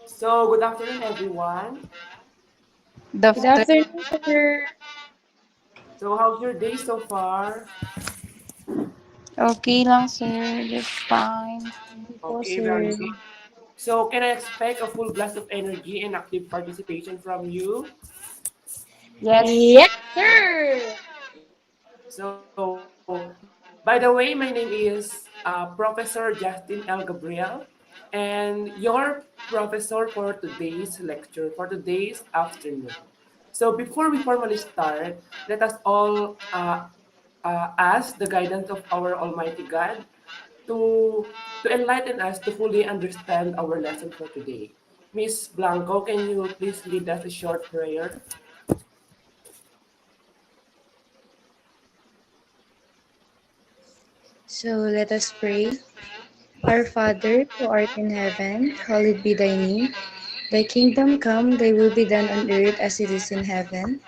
So, good afternoon, everyone. Good Doctor. afternoon, sir. So, how's your day so far? Okay lang, sir. Just fine. Po, Okay, very sir. good. So, can I expect a full blast of energy and active participation from you? Yes. Yes, sir. So, by the way, my name is Professor Justin L. Gabriel, and your professor for today's lecture, for today's afternoon. So, before we formally start, let us all ask the guidance of our Almighty God to, to enlighten us to fully understand our lesson for today. Miss Blanco, can you please lead us a short prayer? So let us pray. Our Father, who art in heaven, hallowed be thy name. Thy kingdom come, thy will be done on earth as it is in heaven.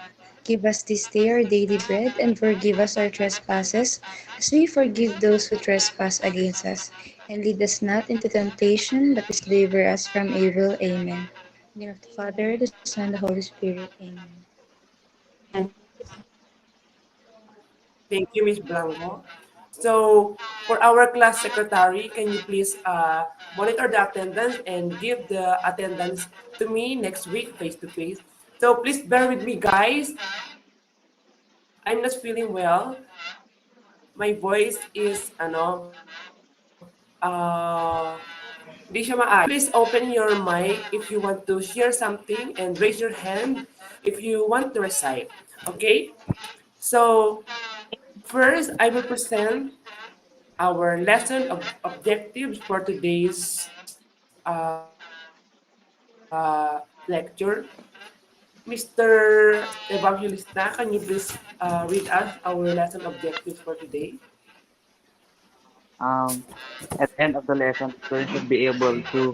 Give us this day our daily bread, and forgive us our trespasses, as we forgive those who trespass against us. And lead us not into temptation, but deliver us from evil. Amen. In the name of the Father, the Son, and the Holy Spirit. Amen. Thank you, Miss Blanco. So, for our class secretary, can you please monitor the attendance and give the attendance to me next week face to face? So, please bear with me, guys. I'm not feeling well. My voice is, di siya maayos. Please open your mic if you want to share something and raise your hand if you want to recite. Okay? So, first, I will present our lesson objectives for today's lecture. Mr. Evangelista, can you please read us our lesson objectives for today? Um, at the end of the lesson, students should be able to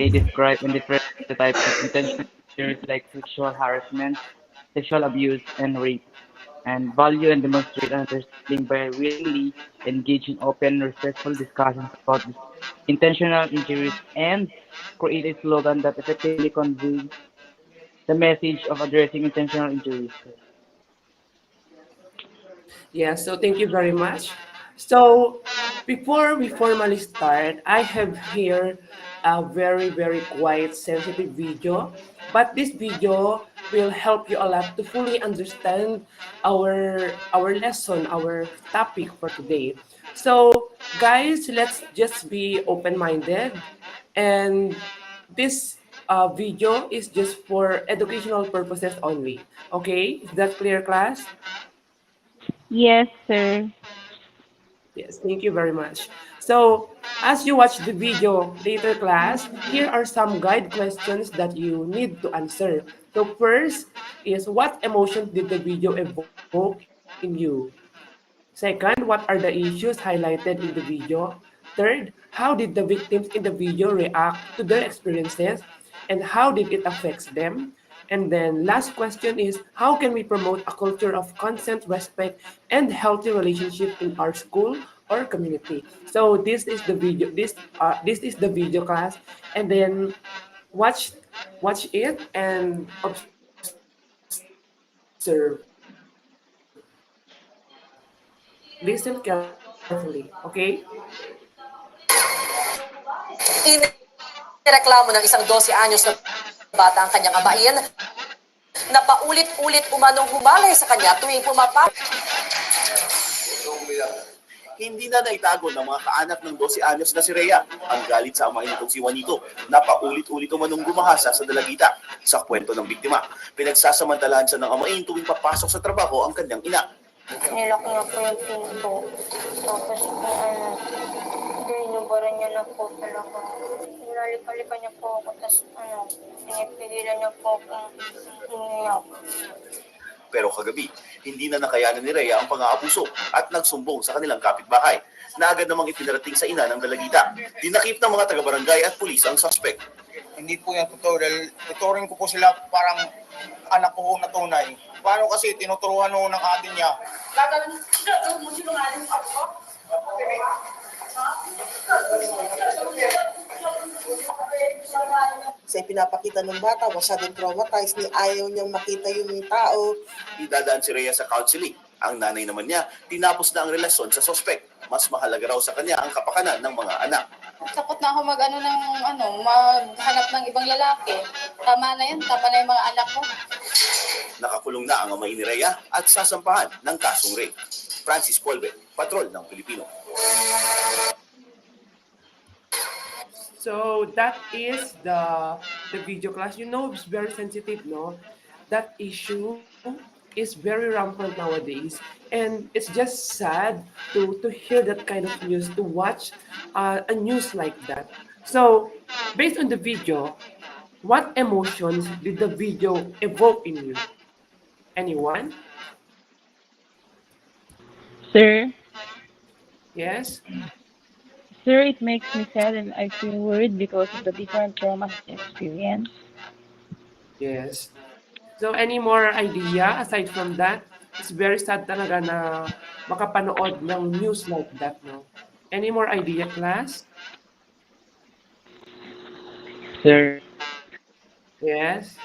describe and differentiate the types of intentional injuries like sexual harassment, sexual abuse, and rape, and value and demonstrate an understanding by willingly engage in open, respectful discussions about this intentional injuries and create a slogan that effectively conveys the message of addressing intentional injuries. Yeah, so thank you very much. So, before we formally start, I have here a very, very quiet, sensitive video. But this video will help you a lot to fully understand our lesson, our topic for today. So, guys, let's just be open-minded. And this video is just for educational purposes only. Okay? Is that clear, class? Yes, sir. Yes, thank you very much. So, as you watch the video later class, here are some guide questions that you need to answer. So, first is what emotions did the video evoke in you? Second, what are the issues highlighted in the video? Third, how did the victims in the video react to their experiences and how did it affect them? And then last question is how can we promote a culture of consent, respect, and healthy relationship in our school or community? So this is the video. This is the video class, and then watch watch it and observe. Listen carefully, okay? Inireklamo ng isang 12 anyos na bata ang kanyang amain na paulit-ulit umanong humalay sa kanya tuwing pumapasok. Hindi na naitago ng mga kaanak ng 12 anyos na si Rhea ang galit sa amain nitong si Juanito na paulit-ulit umanong gumahasa sa dalagita. Sa kwento ng biktima, pinagsasamantalahan siya ng amain tuwing papasok sa trabaho ang kanyang ina. Nilak niya po yung pinto. Tapos dinubaran niya na po talaga. Nilalika-lika niya po ako. Tapos pinipigilan niya po akong umiyak. Pero kagabi, hindi na nakayanan ni Rhea ang pang-aabuso at nagsumbong sa kanilang kapitbahay na agad namang ipinarating sa ina ng dalagita. Dinakip ng mga taga-barangay at pulis ang suspect. Hindi po yan totoo dahil ituring ko po sila parang anak ko na tunay. Paano kasi tinuturuan ho ng atin niya. Gagawin mo sinungaling ako? sa ipinapakita ng bata, masyadong traumatized, ni ayaw niyang makita yung tao. Idadaan si Rhea sa counseling. Ang nanay naman niya, tinapos na ang relasyon sa sospek. Mas mahalaga raw sa kanya ang kapakanan ng mga anak. Takot na ako maghanap ng ibang lalaki. Tama na yung mga anak ko. Nakakulong na ang amay ni Rhea at sasampahan ng kasong rape. Francis Polbe, Patrol ng Pilipino. So that is the video class. You know, it's very sensitive, no? That issue is very rampant nowadays, and it's just sad to hear that kind of news, to watch a news like that. So, based on the video, what emotions did the video evoke in you? Anyone? Sir, Yes? sir, it makes me sad and I feel worried because of the different traumas I experienced. Yes. So, any more idea aside from that? It's very sad talaga na makapanood ng news like that, no? Any more idea, class? Sir, Yes?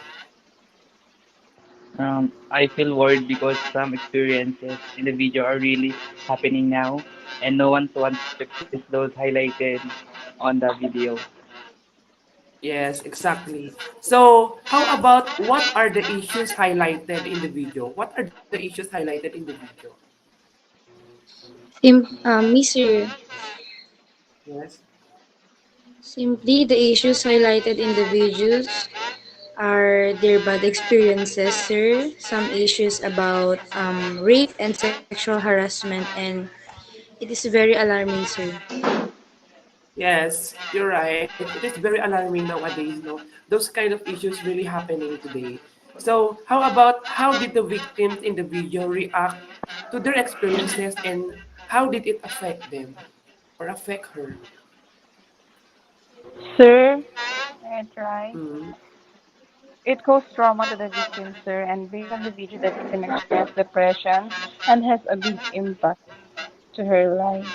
I feel worried because some experiences in the video are really happening now, and no one wants to experience those highlighted on the video. Yes, exactly. So, how about what are the issues highlighted in the video? What are the issues highlighted in the video? Mister, Yes? simply the issues highlighted in the videos are their bad experiences, sir. Some issues about rape and sexual harassment, and it is very alarming, sir. Yes, you're right. It is very alarming nowadays, no? Those kind of issues really happening today. So, how about how did the victims in the video react to their experiences, and how did it affect them or affect her? Sir, I try. Mm. It caused trauma to the victim, sir, and based on the video, the victim experienced depression and has a big impact to her life.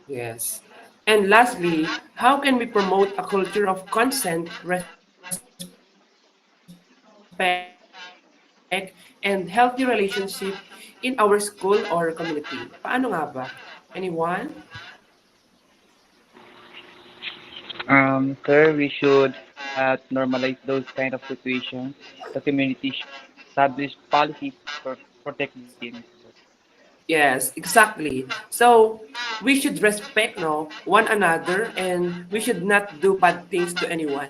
Yes. And lastly, how can we promote a culture of consent, respect, and healthy relationship in our school or community? Paano nga ba? Anyone? Sir, we should normalize those kind of situations. The community should establish policies for protect victims. Yes, exactly. So we should respect, no, one another, and we should not do bad things to anyone.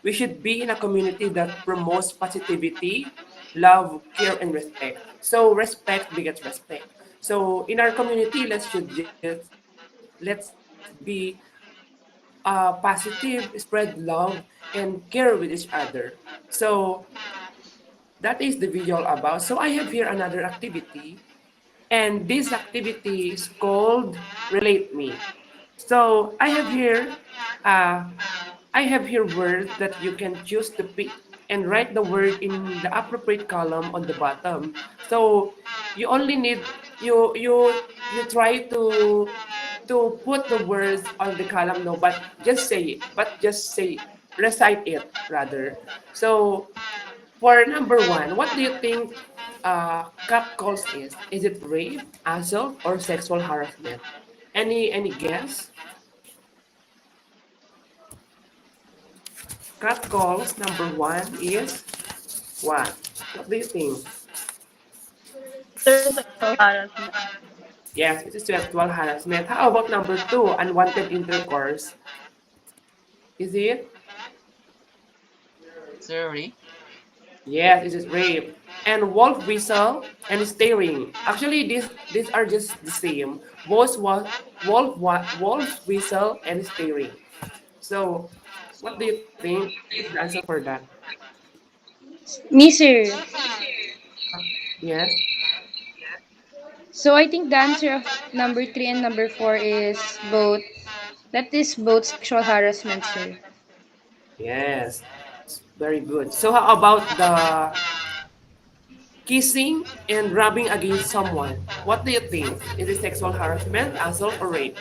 We should be in a community that promotes positivity, love, care, and respect. So respect begets respect. So in our community, let's be positive, spread love, and care with each other. So that is the video all about. So I have here another activity. And this activity is called Relate Me. So uh, I have here words that you can choose to pick and write the word in the appropriate column on the bottom. So you only need you try to put the words on the column, no, but just say recite it rather. So for number one, what do you think catcalls is? Is it rape, assault, or sexual harassment? Any guess? Catcalls number one is what? What do you think? Sir, sexual harassment. Yes, it is sexual harassment. How about number two, unwanted intercourse? Is it? Sorry. Yes, it is rape. And wolf whistle and staring. Actually, these are just the same. Both wolf whistle and staring. So, what do you think is the answer for that? Mister, Yes. so I think the answer of number 3 and number 4 is both. That is both sexual harassment, sir. Yes. Very good. So, how about the kissing and rubbing against someone? What do you think? Is it sexual harassment, assault, or rape?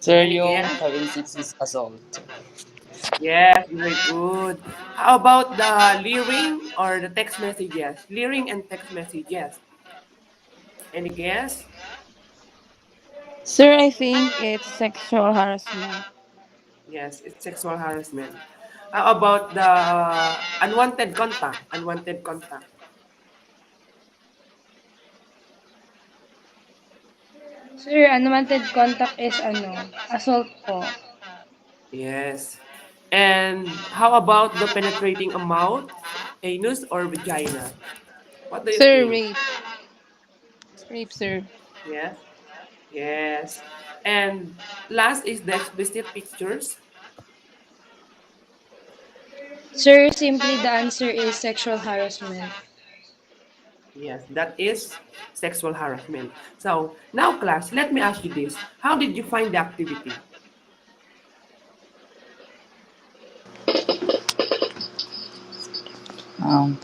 Sir, Any yung guess? having sex is assault. Yes, very good. How about the leering or the text messages? Leering and text messages. Any guess? Sir, I think it's sexual harassment. Yes, it's sexual harassment. How about the unwanted contact? Unwanted contact. Sir, unwanted contact is assault po. Yes. And how about the penetrating a mouth, anus, or vagina? What do you Sir, think? rape. Rape, sir. Yes. Yes. And last is the explicit pictures. Sir, simply the answer is sexual harassment. Yes, that is sexual harassment. So now, class, let me ask you this: how did you find the activity? Um,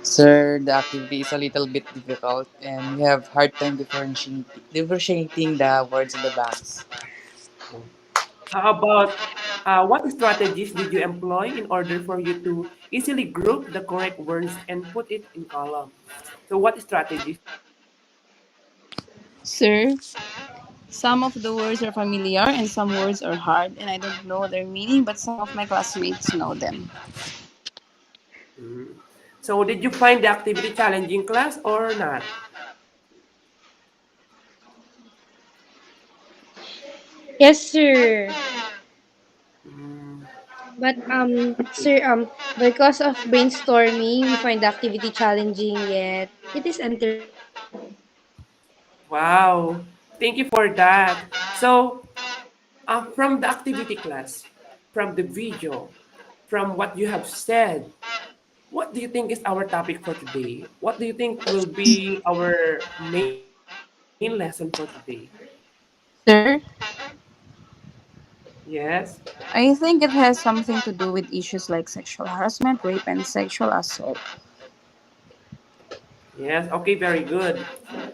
Sir, the activity is a little bit difficult and we have hard time differentiating the words in the box. How about what strategies did you employ in order for you to easily group the correct words and put it in column? So what strategies? Sir, some of the words are familiar and some words are hard and I don't know their meaning, but some of my classmates know them. Mm. So did you find the activity challenging, class, or not? Yes, sir. Mm. But sir, because of brainstorming, we find the activity challenging yet it is entertaining. Wow. Thank you for that. So from the activity class, from the video, from what you have said, what do you think is our topic for today? What do you think will be our main lesson for today? Sir, Yes? I think it has something to do with issues like sexual harassment, rape, and sexual assault. Yes, okay, very good.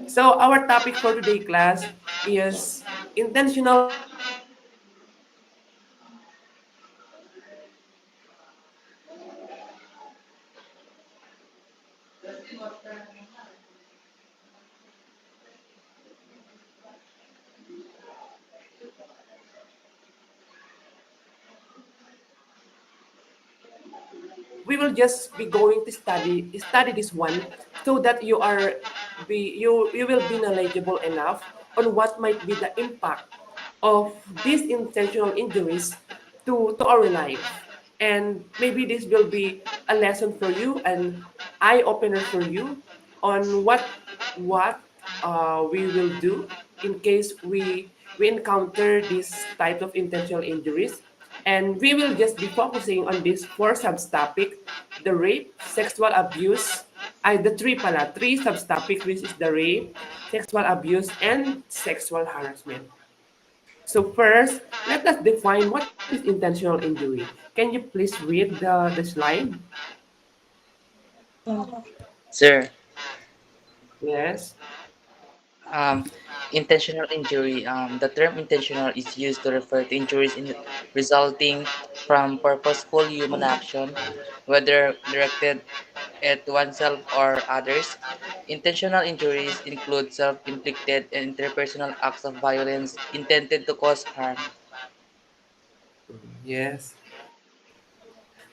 So our topic for today, class, is intentional injury. We will just be going to study this one so that you will be knowledgeable enough on what might be the impact of these intentional injuries to our life. And maybe this will be a lesson for you, an eye opener for you on what we will do in case we encounter these types of intentional injuries. And we will just be focusing on these four subtopic: the rape, sexual abuse, the three subtopic, which is the rape, sexual abuse, and sexual harassment. So first, let us define what is intentional injury. Can you please read the slide? Sir, Yes. um, intentional injury. The term intentional is used to refer to resulting from purposeful human action, whether directed at oneself or others. Intentional injuries include self-inflicted and interpersonal acts of violence intended to cause harm. Yes.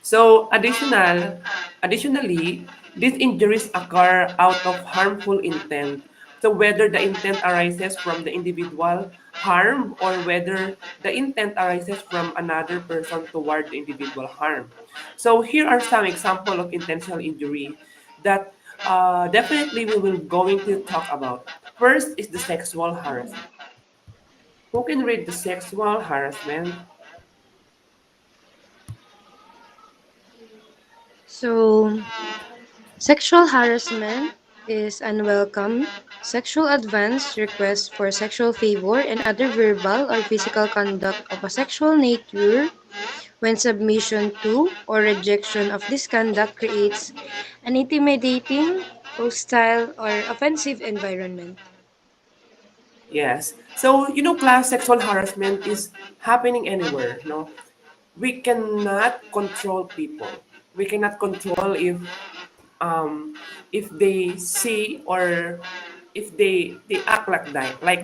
So additionally, these injuries occur out of harmful intent. So whether the intent arises from the individual harm or whether the intent arises from another person toward the individual harm. So here are some example of intentional injury that definitely we will going to talk about. First is the sexual harassment. Who can read the sexual harassment? So, sexual harassment is unwelcome sexual advance, request for sexual favor, and other verbal or physical conduct of a sexual nature when submission to or rejection of this conduct creates an intimidating, hostile, or offensive environment. Yes. So, class sexual harassment is happening anywhere, no? we cannot control people. We cannot control if they see or if they act like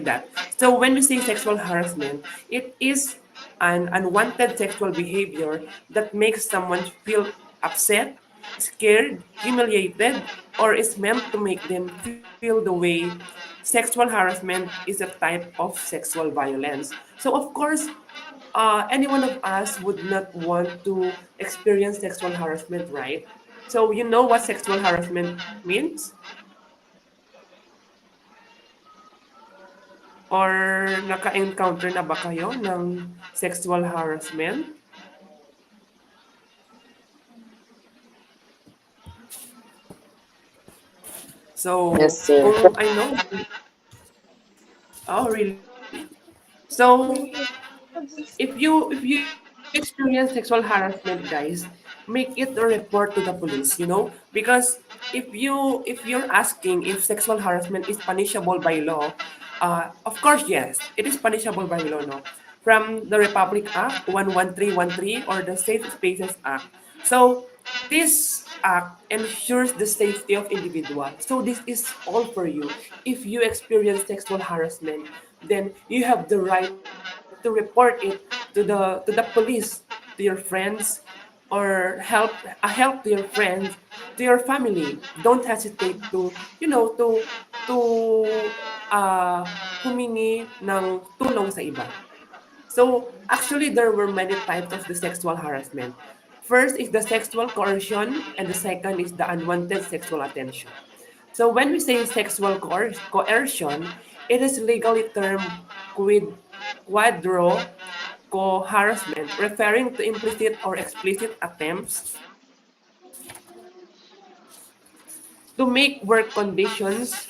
that. So when we say sexual harassment, it is an unwanted sexual behavior that makes someone feel upset, scared, humiliated, or is meant to make them feel the way sexual harassment is a type of sexual violence. So of course, any one of us would not want to experience sexual harassment, right? So you know what sexual harassment means? Or naka-encounter na ba kayo ng sexual harassment? So, Yes, sir. kung I know, oh really? So, if you experience sexual harassment, guys, make it a report to the police, because if you're asking if sexual harassment is punishable by law, of course yes, it is punishable by law, no, from the Republic Act 11313 or the Safe Spaces Act. So this act ensures the safety of individuals. So this is all for you. If you experience sexual harassment, then you have the right to report it to the police, to your friends, or help to your friends, to your family. Don't hesitate to to uh, humingi ng tulong sa iba. So actually, there were many types of the sexual harassment. First is the sexual coercion, and the second is the unwanted sexual attention. So when we say sexual coercion, it is legally termed quid quadro co-harassment, referring to implicit or explicit attempts to make work conditions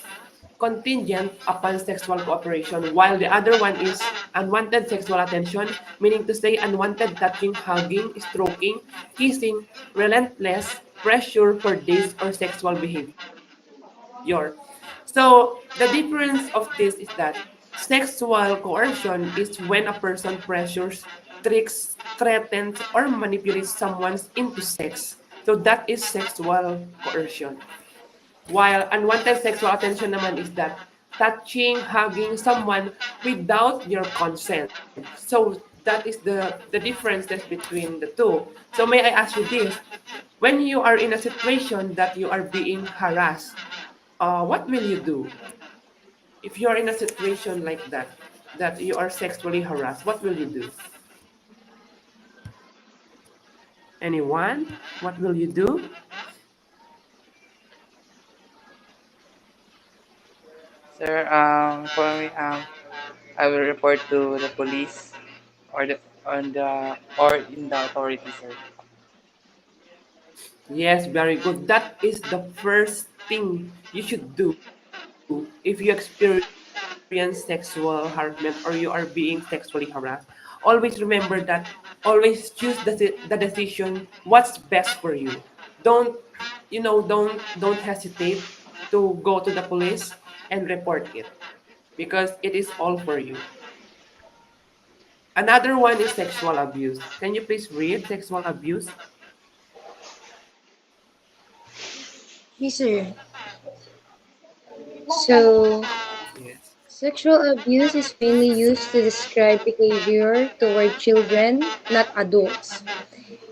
contingent upon sexual cooperation, while the other one is unwanted sexual attention, meaning to say unwanted touching, hugging, stroking, kissing, relentless pressure for days, or sexual behavior. So the difference of this is that sexual coercion is when a person pressures, tricks, threatens, or manipulates someone into sex. So that is sexual coercion. While unwanted sexual attention naman is that touching, hugging someone without your consent. So that is the differences between the two. So may I ask you this? When you are in a situation that you are being harassed, what will you do? If you are in a situation like that you are sexually harassed, what will you do? Anyone? What will you do? Sir, for me, I will report to the police or in the authority, sir. Yes, very good. That is the first thing you should do if you experience sexual harassment or you are being sexually harassed. Always remember that. Always choose the decision what's best for you. Don't don't hesitate to go to the police and report it because it is all for you. Another one is sexual abuse. Can you please read sexual abuse? Yes, sir. So, Yes. sexual abuse is mainly used to describe behavior toward children, not adults.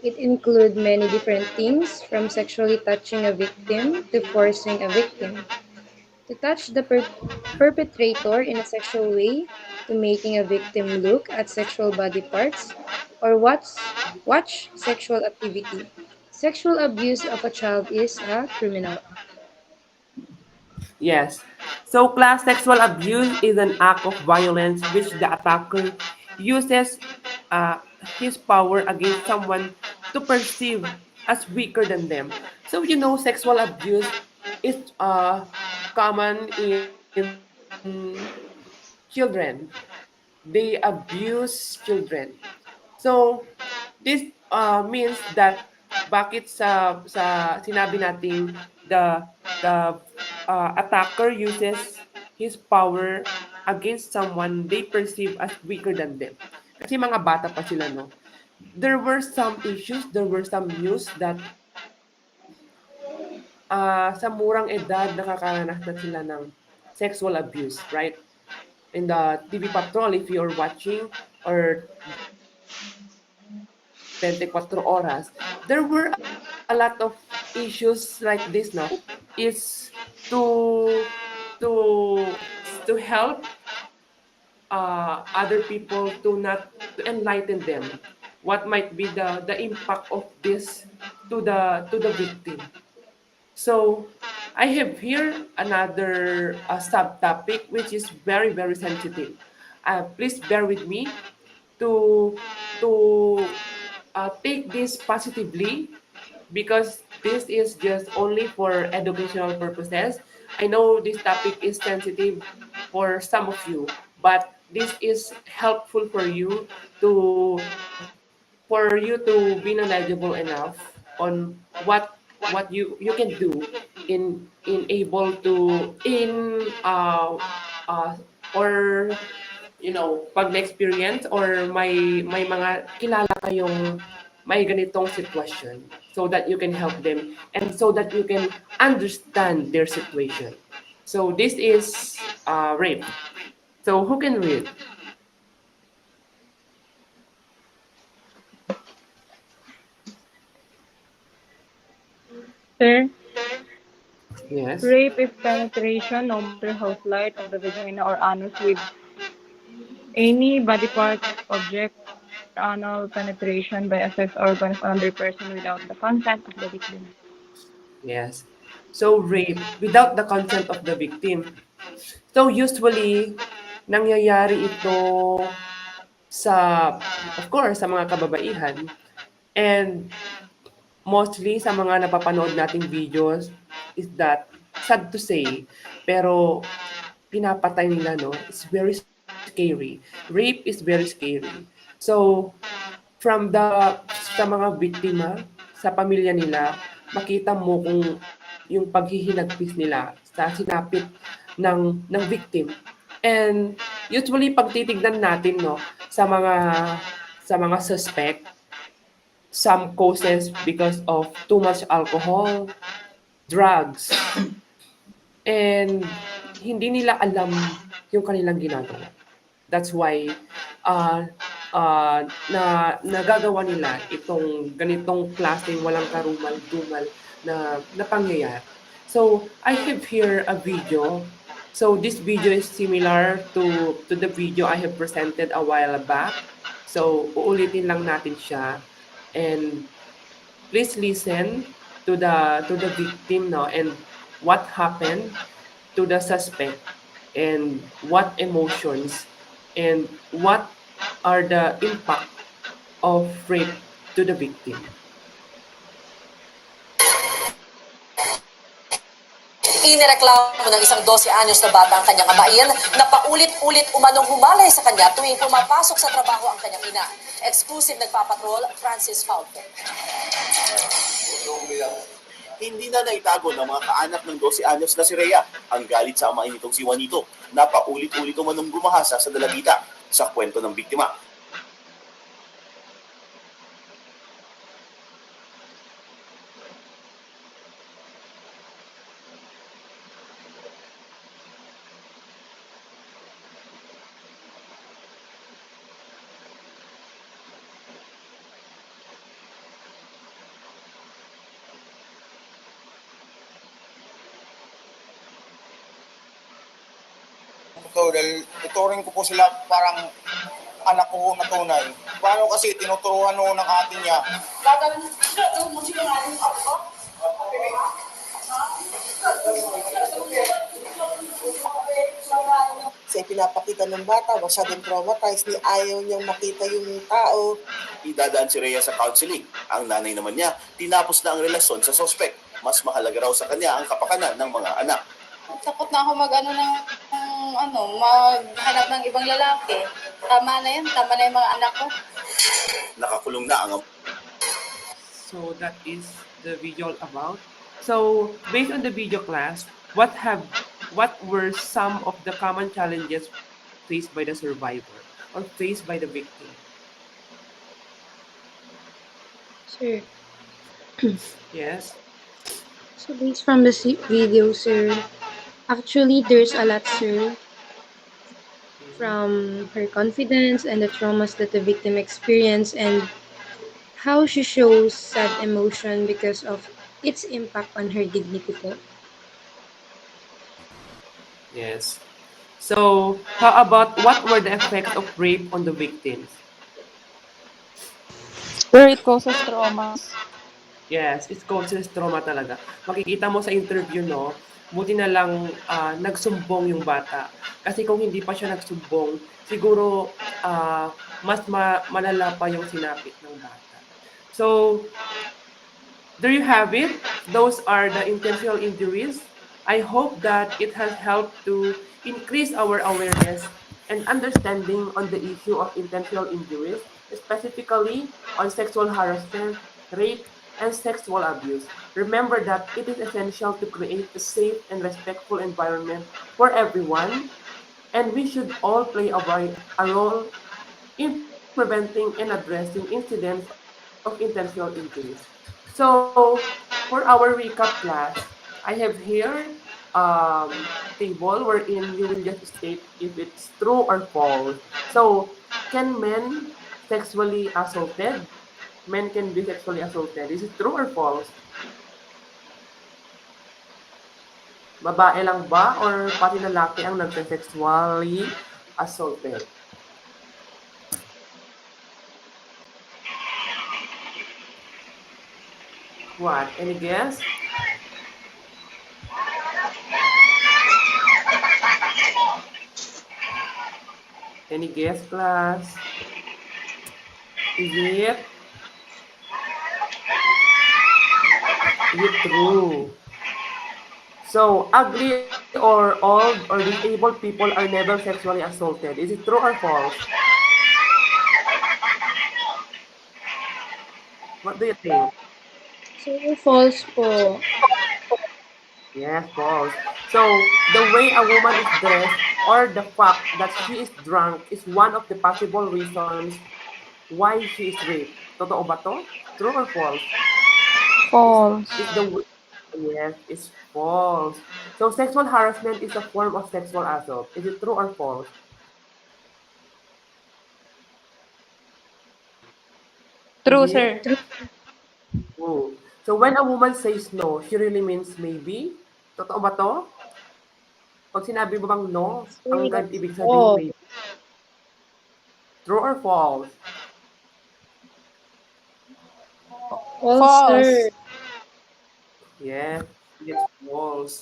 It includes many different things, from sexually touching a victim to forcing a victim to touch the perpetrator in a sexual way, to making a victim look at sexual body parts or watch sexual activity. Sexual abuse of a child is a criminal act. Yes. So class sexual abuse is an act of violence which the attacker uses uh, his power against someone to perceive as weaker than them. So sexual abuse is common in children. They abuse children. So this means that bakit sa sinabi nating the attacker uses his power against someone they perceive as weaker than them. Kasi mga bata pa sila, no? there were some issues, there were some news that sa murang edad nakakaranas na sila ng sexual abuse, right? In the TV Patrol, if you're watching, or 24 oras, there were a lot of issues like this now. Is to to to help other people to enlighten them what might be the impact of this to the victim. So I have here another subtopic which is very very sensitive. Please bear with me to take this positively because this is just only for educational purposes. I know this topic is sensitive for some of you, but this is helpful for you to be knowledgeable enough on what you can do in able to in or pag na-experience or may mga kilala kayong may ganitong sitwasyon so that you can help them and so that you can understand their situation. So this is rape. So who can read? Sir, Yes. rape is penetration, no matter how slight, of the vagina or anus with any body part, object, or anal penetration by a sex organ of another person without the consent of the victim. Yes. So rape without the consent of the victim. So usually nangyayari ito sa of course sa mga kababaihan and mostly sa mga napapanood nating videos is that sad to say pero pinapatay nila no. It's very scary. Rape is very scary. So from sa mga biktima, sa pamilya nila, makita mo kung yung paghihinagpis nila sa sinapit ng victim. And usually pag titignan natin no sa mga suspect, some causes because of too much alcohol, drugs, and hindi nila alam yung kanilang ginagawa. That's why nagagawa nila itong ganitong klaseng walang karumal-dumal na pangyayari. So, I have here a video. So, this video is similar to the video I have presented a while back. So, uulitin lang natin siya. And please listen to the victim now and what happened to the suspect and what emotions and what are the impact of rape to the victim. Inireklamo ng isang 12 anyos na bata ang kanyang amain na paulit-ulit umanong humalay sa kanya tuwing pumapasok sa trabaho ang kanyang ina. Exclusive nagpapatrol, Francis Falco. Hindi na naitago ng mga kaanak ng 12 anyos na si Rhea ang galit sa amain nitong si Juanito na paulit-ulit umanong gumahasa sa dalagita sa kwento ng biktima. Dahil ituring ko po sila parang anak ko na tunay. Paano kasi tinuturuan ng ate niya. Kasi pinapakita ng bata, masyadong traumatized, ni ayaw niyang makita yung tao. Idadaan si Rhea sa counseling. Ang nanay naman niya, tinapos na ang relasyon sa suspect. Mas mahalaga raw sa kanya ang kapakanan ng mga anak. Takot na ako maghanap ng ibang lalaki. Tama na yung mga anak ko. Nakakulong na ang So that is the video all about. So based on the video class, what were some of the common challenges faced by the survivor or faced by the victim? Sir. Yes. So based from the video, sir, actually there's a lot, sir, from her confidence and the traumas that the victim experienced and how she shows sad emotion because of its impact on her dignity po. Yes. So, how about what were the effects of rape on the victims? Where it causes traumas. Yes, it causes trauma talaga. Makikita mo sa interview, no, buti na lang nagsumbong yung bata. Kasi kung hindi pa siya nagsumbong, siguro mas malala pa yung sinapit ng bata. So, there you have it. Those are the intentional injuries. I hope that it has helped to increase our awareness and understanding on the issue of intentional injuries, specifically on sexual harassment, rape, and sexual abuse. Remember that it is essential to create a safe and respectful environment for everyone, and we should all play a role in preventing and addressing incidents of intentional injuries. So, for our recap class, I have here table wherein you will just state if it's true or false. So, can men sexually assaulted? Men can be sexually assaulted. Is it true or false? Babae lang ba or pati lalaki ang nagse-sexually assaulted? What? Any guess? Any guess, class? Is it true? So, ugly or old or disabled people are never sexually assaulted. Is it true or false? What do you think? So false po. Yes, false. So, the way a woman is dressed or the fact that she is drunk is one of the possible reasons why she is raped. Totoo ba to? True or false? Is False. the yes, it's false. So, sexual harassment is a form of sexual assault. Is it true or false? Is True, it? sir. True. So, when a woman says no, she really means maybe. Totoo ba to? Pag sinabi mo bang no, Sir, ang that's ibig sabihin false. maybe. True or false? False, False. sir. Yes, it's false.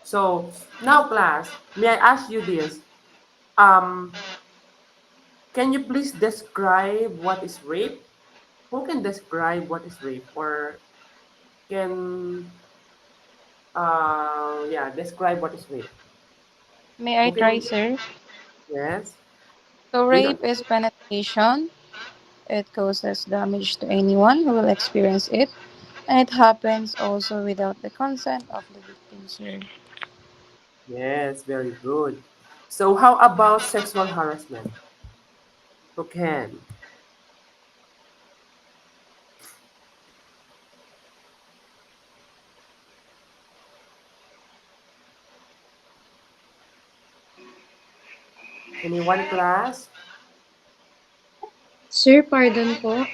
So, now class, may I ask you this? Um, can you please describe what is rape? Who can describe what is rape? Or can, yeah, describe what is rape? May I Who try, can, sir? yes? So We don't, rape is penetration. It causes damage to anyone who will experience it. And it happens also without the consent of the victim, sir. yes, very good. So, how about sexual harassment? Who can? Anyone, class? Sir, pardon po.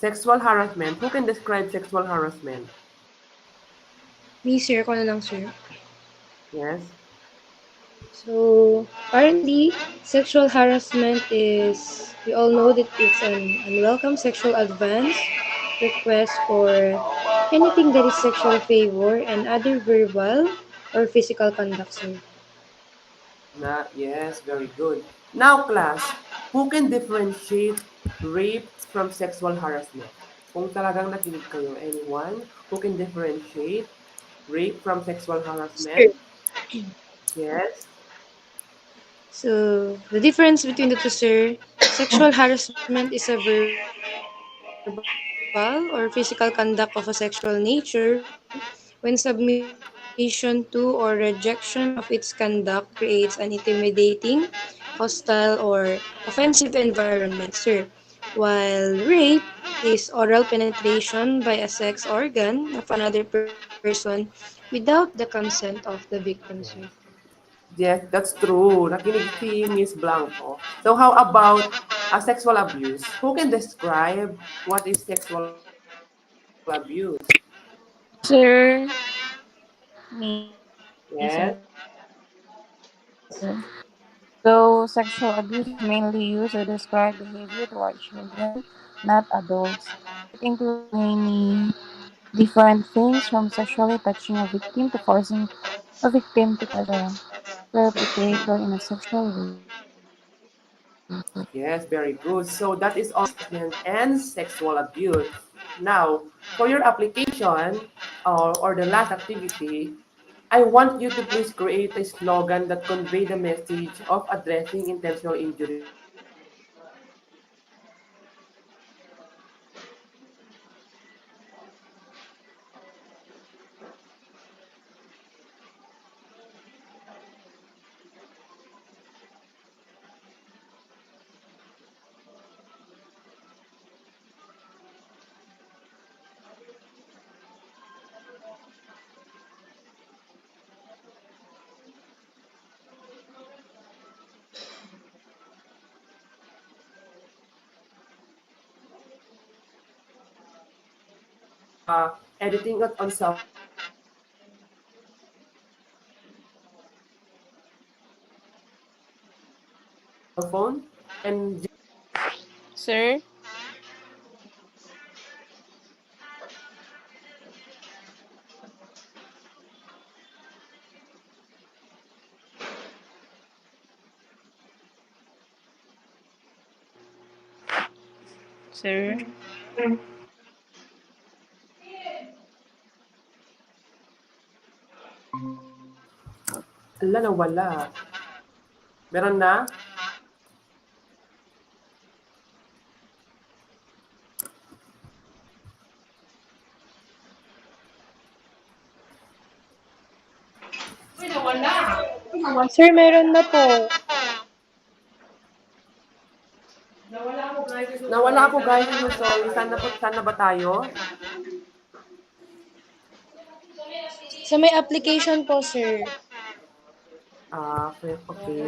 Sexual harassment. Who can describe sexual harassment? Me, sir, ko na lang, sir. Yes. So, apparently, sexual harassment is, we all know that it's an unwelcome sexual advance, request for anything that is sexual favor, and other verbal or physical conduct, sir. Yes, very good. Now, class, who can differentiate rape from sexual harassment? Kung talagang nakinig kayo, anyone who can differentiate rape from sexual Sir. harassment? Yes. So, the difference between the two, sir, sexual harassment is a verbal or physical conduct of a sexual nature when submission to or rejection of its conduct creates an intimidating, hostile, or offensive environment, sir. Whereas sexual while rape is oral penetration by a sex organ of another person without the consent of the victim, sir. Yes, that's true. Nakinig si Miss Blanco. So how about sexual abuse? Who can describe what is sexual abuse? Sir, me, Yes. sir. So, sexual abuse is mainly used to describe behavior toward children, not adults. It includes many different things from sexually touching a victim to forcing a victim to touch a perpetrator in a sexual way. Yes, very good. So that is all and sexual abuse. Now, for your application or the last activity, I want you to please create a slogan that convey the message of addressing intentional injuries in promoting a safer and healthier society. Editing it on cell phone and Sir? Sir? ala nawala. Meron na? Sir, meron na po. Nawala ako guys. I'm so sorry. Sana ba tayo? Sa may application po, sir. Okay, okay.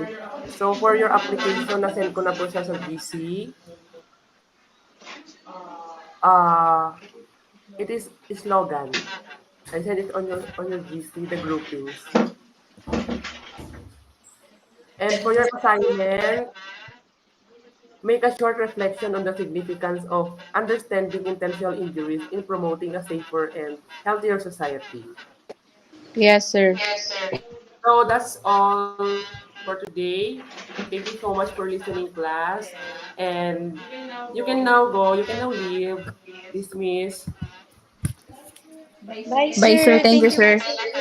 So for your application, na-send ko na po siya sa GC. It is slogan. I send it on your GC, the groupings. And for your assignment, make a short reflection on the significance of understanding intentional injuries in promoting a safer and healthier society. Yes, sir. So that's all for today. Thank you so much for listening, class. And you can now go, you can now leave, dismiss. Bye, Bye, sir. sir. Thank you, Thank you sir. po, sir.